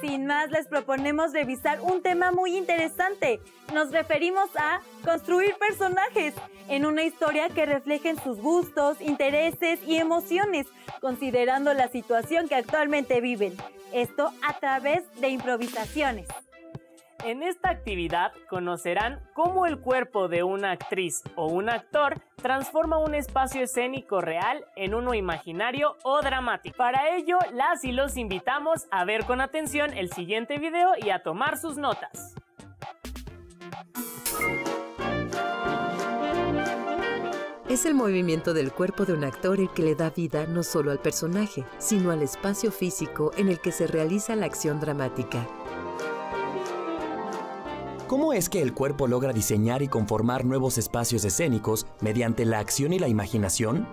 Sin más, les proponemos revisar un tema muy interesante. Nos referimos a construir personajes en una historia que reflejen sus gustos, intereses y emociones, considerando la situación que actualmente viven. Esto a través de improvisaciones. En esta actividad conocerán cómo el cuerpo de una actriz o un actor transforma un espacio escénico real en uno imaginario o dramático. Para ello, las y los invitamos a ver con atención el siguiente video y a tomar sus notas. Es el movimiento del cuerpo de un actor el que le da vida no solo al personaje, sino al espacio físico en el que se realiza la acción dramática. ¿Cómo es que el cuerpo logra diseñar y conformar nuevos espacios escénicos mediante la acción y la imaginación?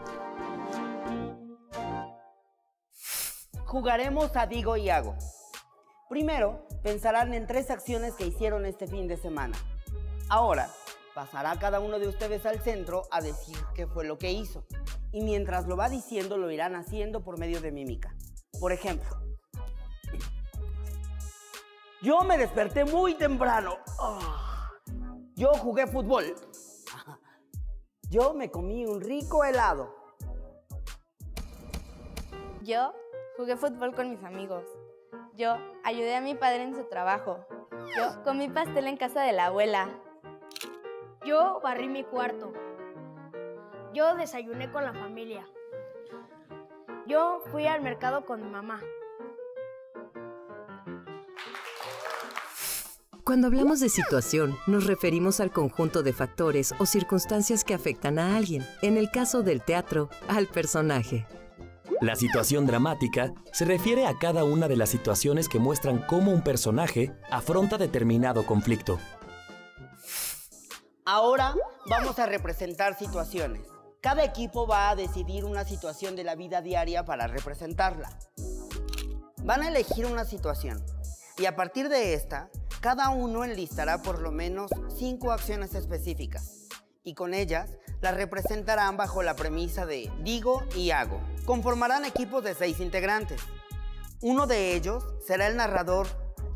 Jugaremos a Digo y Hago. Primero, pensarán en 3 acciones que hicieron este fin de semana. Ahora, pasará cada uno de ustedes al centro a decir qué fue lo que hizo. Y mientras lo va diciendo, lo irán haciendo por medio de mímica. Por ejemplo, yo me desperté muy temprano. Yo jugué fútbol. Yo me comí un rico helado. Yo jugué fútbol con mis amigos. Yo ayudé a mi padre en su trabajo. Yo comí pastel en casa de la abuela. Yo barrí mi cuarto. Yo desayuné con la familia. Yo fui al mercado con mi mamá. Cuando hablamos de situación, nos referimos al conjunto de factores o circunstancias que afectan a alguien. En el caso del teatro, al personaje. La situación dramática se refiere a cada una de las situaciones que muestran cómo un personaje afronta determinado conflicto. Ahora vamos a representar situaciones. Cada equipo va a decidir una situación de la vida diaria para representarla. Van a elegir una situación y a partir de esta, cada uno enlistará por lo menos 5 acciones específicas y con ellas las representarán bajo la premisa de digo y hago. Conformarán equipos de 6 integrantes. Uno de ellos será el narrador,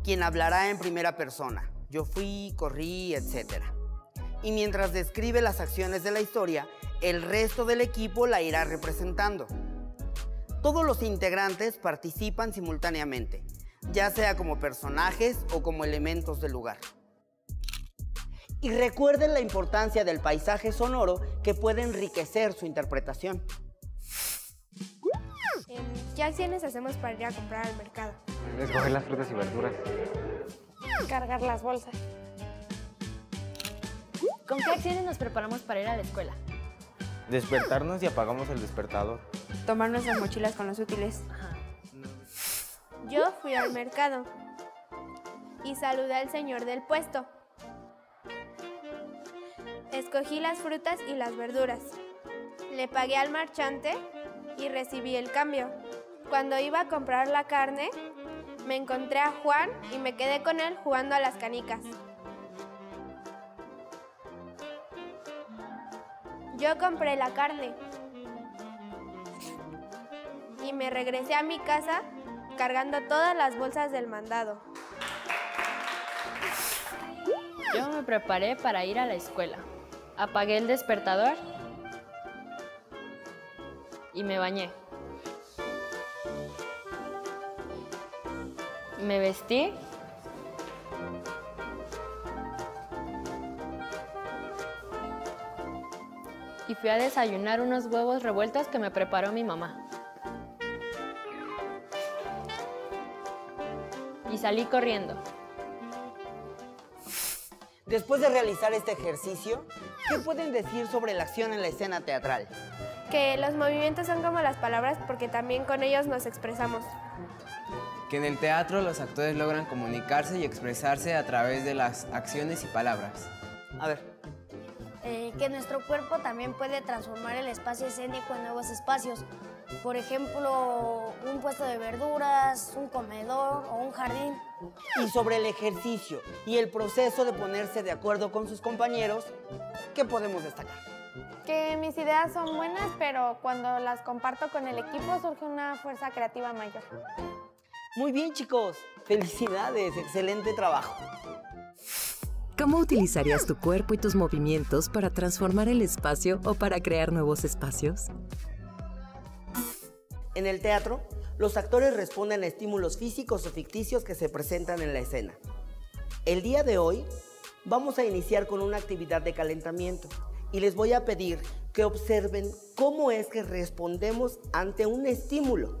quien hablará en primera persona. Yo fui, corrí, etc. Y mientras describe las acciones de la historia, el resto del equipo la irá representando. Todos los integrantes participan simultáneamente, ya sea como personajes o como elementos del lugar. Y recuerden la importancia del paisaje sonoro que puede enriquecer su interpretación. ¿Qué acciones hacemos para ir a comprar al mercado? Escoger las frutas y verduras. Cargar las bolsas. ¿Con qué acciones nos preparamos para ir a la escuela? Despertarnos y apagamos el despertador. Tomar nuestras mochilas con los útiles. Yo fui al mercado y saludé al señor del puesto. Escogí las frutas y las verduras. Le pagué al marchante y recibí el cambio. Cuando iba a comprar la carne, me encontré a Juan y me quedé con él jugando a las canicas. Yo compré la carne y me regresé a mi casa cargando todas las bolsas del mandado. Yo me preparé para ir a la escuela. Apagué el despertador y me bañé. Me vestí y fui a desayunar unos huevos revueltos que me preparó mi mamá. Y salí corriendo. Después de realizar este ejercicio, ¿qué pueden decir sobre la acción en la escena teatral? Que los movimientos son como las palabras porque también con ellos nos expresamos. Que en el teatro los actores logran comunicarse y expresarse a través de las acciones y palabras. A ver. Que nuestro cuerpo también puede transformar el espacio escénico en nuevos espacios. Por ejemplo, un puesto de verduras, un comedor o un jardín. Y sobre el ejercicio y el proceso de ponerse de acuerdo con sus compañeros, ¿qué podemos destacar? Que mis ideas son buenas, pero cuando las comparto con el equipo surge una fuerza creativa mayor. Muy bien, chicos. Felicidades, excelente trabajo. ¿Cómo utilizarías tu cuerpo y tus movimientos para transformar el espacio o para crear nuevos espacios? En el teatro, los actores responden a estímulos físicos o ficticios que se presentan en la escena. El día de hoy vamos a iniciar con una actividad de calentamiento y les voy a pedir que observen cómo es que respondemos ante un estímulo.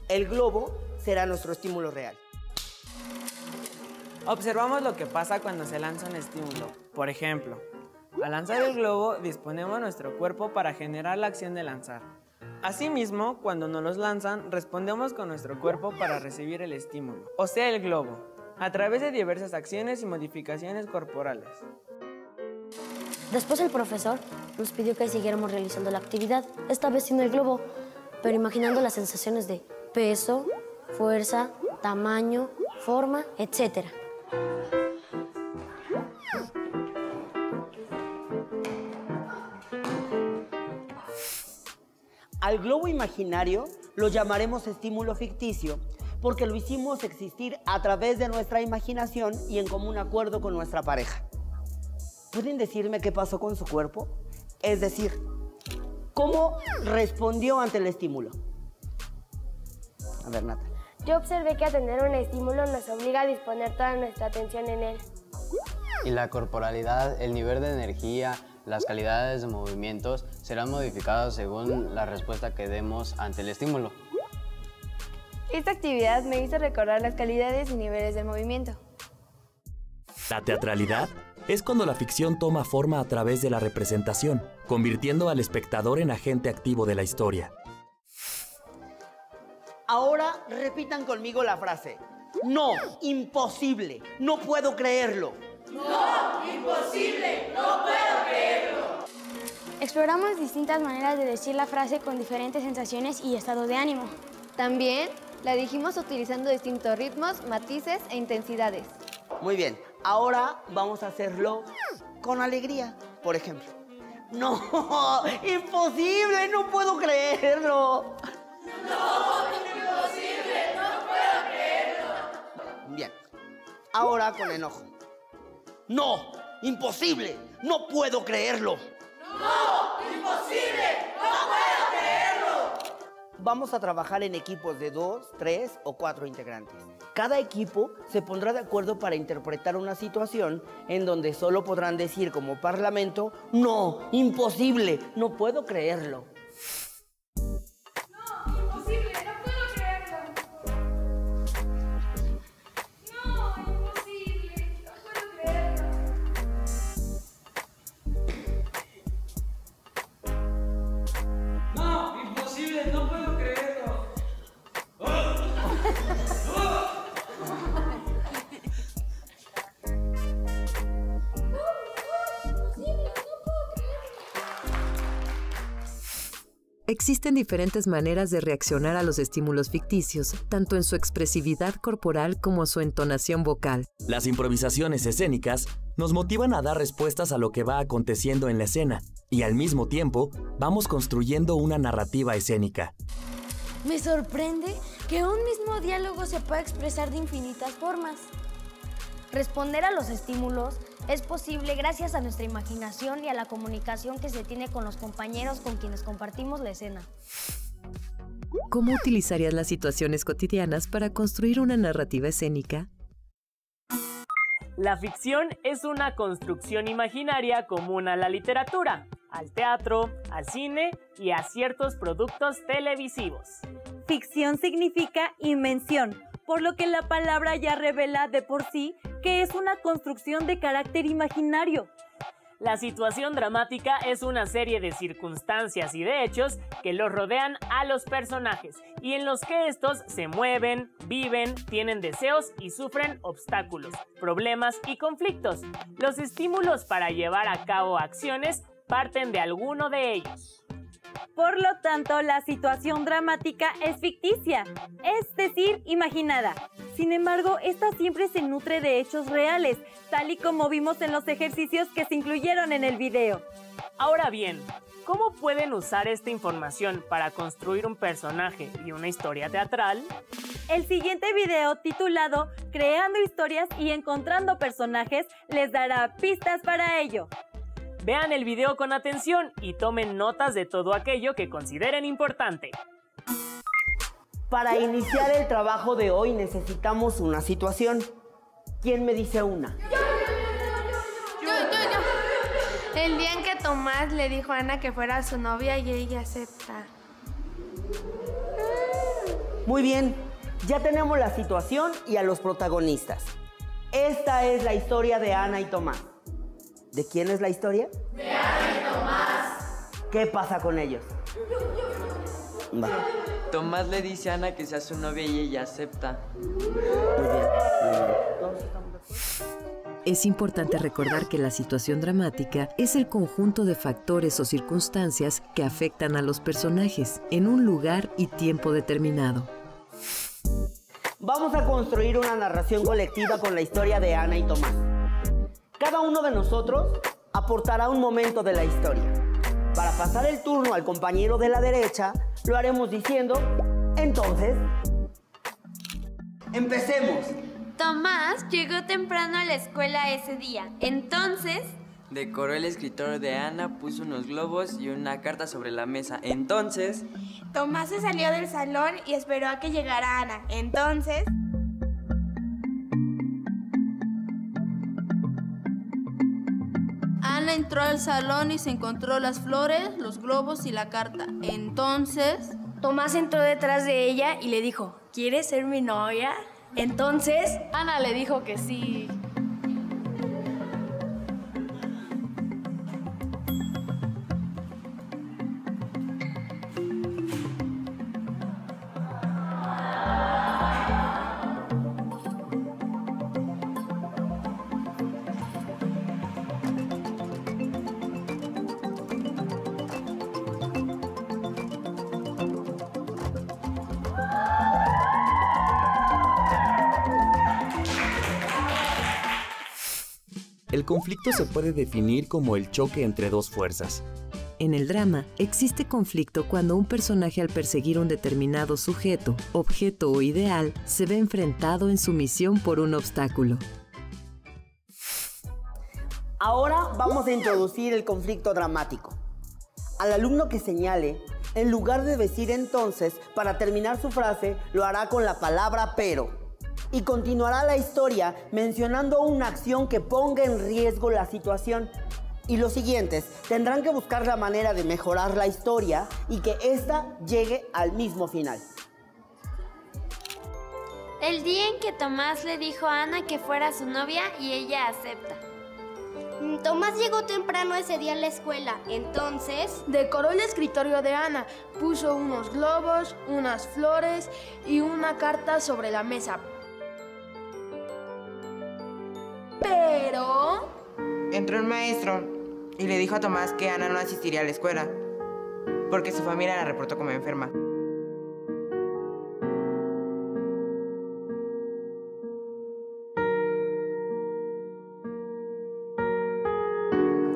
El globo será nuestro estímulo real. Observamos lo que pasa cuando se lanza un estímulo. Por ejemplo, al lanzar el globo, disponemos nuestro cuerpo para generar la acción de lanzar. Asimismo, cuando nos los lanzan, respondemos con nuestro cuerpo para recibir el estímulo, o sea, el globo, a través de diversas acciones y modificaciones corporales. Después el profesor nos pidió que siguiéramos realizando la actividad, esta vez sin el globo, pero imaginando las sensaciones de peso, fuerza, tamaño, forma, etc. Al globo imaginario lo llamaremos estímulo ficticio porque lo hicimos existir a través de nuestra imaginación y en común acuerdo con nuestra pareja. ¿Pueden decirme qué pasó con su cuerpo? Es decir, ¿cómo respondió ante el estímulo? A ver, Nata. Yo observé que atender un estímulo nos obliga a disponer toda nuestra atención en él. Y la corporalidad, el nivel de energía, las calidades de movimientos serán modificados según la respuesta que demos ante el estímulo. Esta actividad me hizo recordar las calidades y niveles del movimiento. La teatralidad es cuando la ficción toma forma a través de la representación, convirtiendo al espectador en agente activo de la historia. Ahora repitan conmigo la frase. No, imposible, no puedo creerlo. No, imposible, no puedo creerlo. Exploramos distintas maneras de decir la frase con diferentes sensaciones y estados de ánimo. También la dijimos utilizando distintos ritmos, matices e intensidades. Muy bien, ahora vamos a hacerlo con alegría, por ejemplo. No, imposible, no puedo creerlo. No, imposible, no puedo creerlo. Bien, ahora con enojo. No, imposible, no puedo creerlo. No, imposible, no puedo creerlo. Vamos a trabajar en equipos de 2, 3 o 4 integrantes. Cada equipo se pondrá de acuerdo para interpretar una situación en donde solo podrán decir como parlamento, no, imposible, no puedo creerlo. No, imposible, no puedo creerlo. No, imposible, no puedo creerlo. No, imposible, no puedo creerlo. Existen diferentes maneras de reaccionar a los estímulos ficticios, tanto en su expresividad corporal como su entonación vocal. Las improvisaciones escénicas nos motivan a dar respuestas a lo que va aconteciendo en la escena y al mismo tiempo vamos construyendo una narrativa escénica. Me sorprende que un mismo diálogo se pueda expresar de infinitas formas. Responder a los estímulos es posible gracias a nuestra imaginación y a la comunicación que se tiene con los compañeros con quienes compartimos la escena. ¿Cómo utilizarías las situaciones cotidianas para construir una narrativa escénica? La ficción es una construcción imaginaria común a la literatura, al teatro, al cine y a ciertos productos televisivos. Ficción significa invención, por lo que la palabra ya revela de por sí que es una construcción de carácter imaginario. La situación dramática es una serie de circunstancias y de hechos que los rodean a los personajes y en los que estos se mueven, viven, tienen deseos y sufren obstáculos, problemas y conflictos. Los estímulos para llevar a cabo acciones parten de alguno de ellos. Por lo tanto, la situación dramática es ficticia, es decir, imaginada. Sin embargo, esta siempre se nutre de hechos reales, tal y como vimos en los ejercicios que se incluyeron en el video. Ahora bien, ¿cómo pueden usar esta información para construir un personaje y una historia teatral? El siguiente video, titulado Creando historias y encontrando personajes, les dará pistas para ello. Vean el video con atención y tomen notas de todo aquello que consideren importante. Para iniciar el trabajo de hoy necesitamos una situación. ¿Quién me dice una? Yo. El día en que Tomás le dijo a Ana que fuera su novia y ella acepta. Muy bien, ya tenemos la situación y a los protagonistas. Esta es la historia de Ana y Tomás. ¿De quién es la historia? De Ana y Tomás. ¿Qué pasa con ellos? Va. Tomás le dice a Ana que sea su novia y ella acepta. Muy bien. Es importante recordar que la situación dramática es el conjunto de factores o circunstancias que afectan a los personajes en un lugar y tiempo determinado. Vamos a construir una narración colectiva con la historia de Ana y Tomás. Cada uno de nosotros aportará un momento de la historia. Para pasar el turno al compañero de la derecha, lo haremos diciendo, entonces, empecemos. Tomás llegó temprano a la escuela ese día. Entonces, decoró el escritorio de Ana, puso unos globos y una carta sobre la mesa. Entonces, Tomás se salió del salón y esperó a que llegara Ana. Entonces, Ana entró al salón y se encontró las flores, los globos y la carta. Entonces, Tomás entró detrás de ella y le dijo, ¿quieres ser mi novia? Entonces, Ana le dijo que sí. El conflicto se puede definir como el choque entre dos fuerzas. En el drama, existe conflicto cuando un personaje al perseguir un determinado sujeto, objeto o ideal se ve enfrentado en su misión por un obstáculo. Ahora vamos a introducir el conflicto dramático. Al alumno que señale, en lugar de decir entonces, para terminar su frase, lo hará con la palabra pero. Y continuará la historia mencionando una acción que ponga en riesgo la situación. Y los siguientes tendrán que buscar la manera de mejorar la historia y que ésta llegue al mismo final. el día en que Tomás le dijo a Ana que fuera su novia y ella acepta. Tomás llegó temprano ese día a la escuela, entonces decoró el escritorio de Ana, puso unos globos, unas flores y una carta sobre la mesa. Pero entró el maestro y le dijo a Tomás que Ana no asistiría a la escuela porque su familia la reportó como enferma.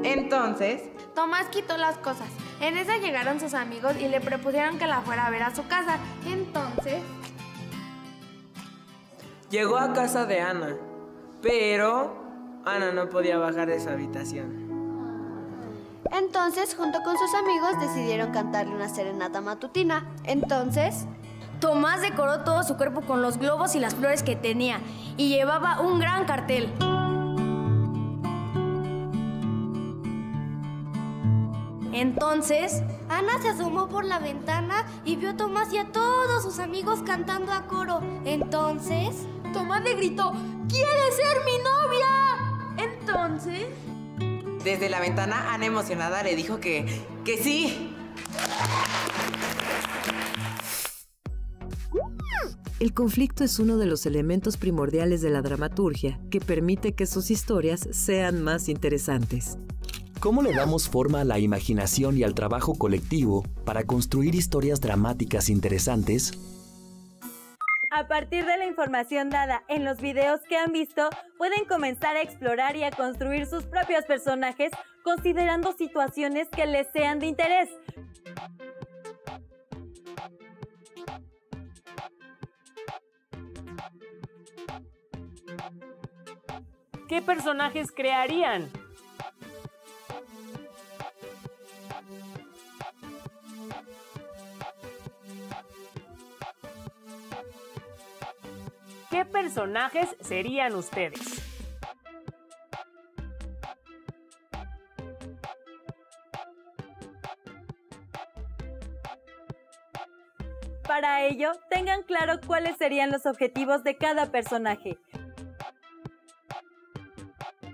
Entonces, Tomás quitó las cosas. En esa llegaron sus amigos y le propusieron que la fuera a ver a su casa. Entonces, llegó a casa de Ana, pero Ana no podía bajar de su habitación. Entonces, junto con sus amigos, decidieron cantarle una serenata matutina. Entonces, Tomás decoró todo su cuerpo con los globos y las flores que tenía y llevaba un gran cartel. Entonces, Ana se asomó por la ventana y vio a Tomás y a todos sus amigos cantando a coro. Entonces, Tomás le gritó, ¿quieres ser mi novia? Entonces, desde la ventana, Ana emocionada le dijo que sí. El conflicto es uno de los elementos primordiales de la dramaturgia que permite que sus historias sean más interesantes. ¿Cómo le damos forma a la imaginación y al trabajo colectivo para construir historias dramáticas interesantes? A partir de la información dada en los videos que han visto, pueden comenzar a explorar y a construir sus propios personajes considerando situaciones que les sean de interés. ¿qué personajes crearían? ¿Qué personajes serían ustedes? Para ello, tengan claro cuáles serían los objetivos de cada personaje.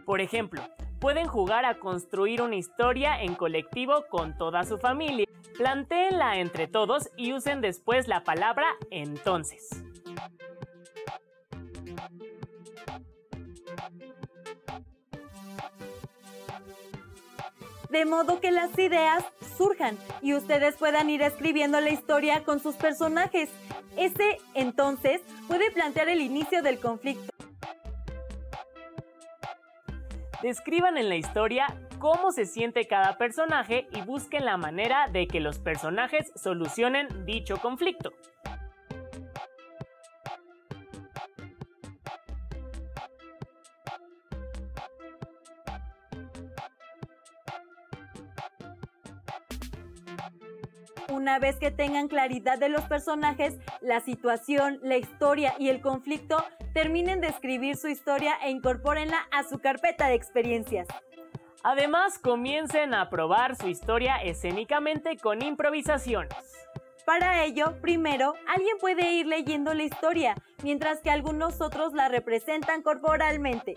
Por ejemplo, pueden jugar a construir una historia en colectivo con toda su familia. Plantéenla entre todos y usen después la palabra entonces. De modo que las ideas surjan y ustedes puedan ir escribiendo la historia con sus personajes. Ese entonces puede plantear el inicio del conflicto. Describan en la historia cómo se siente cada personaje y busquen la manera de que los personajes solucionen dicho conflicto. Una vez que tengan claridad de los personajes, la situación, la historia y el conflicto, terminen de escribir su historia e incorpórenla a su carpeta de experiencias. Además, comiencen a probar su historia escénicamente con improvisaciones. Para ello, primero, alguien puede ir leyendo la historia, mientras que algunos otros la representan corporalmente.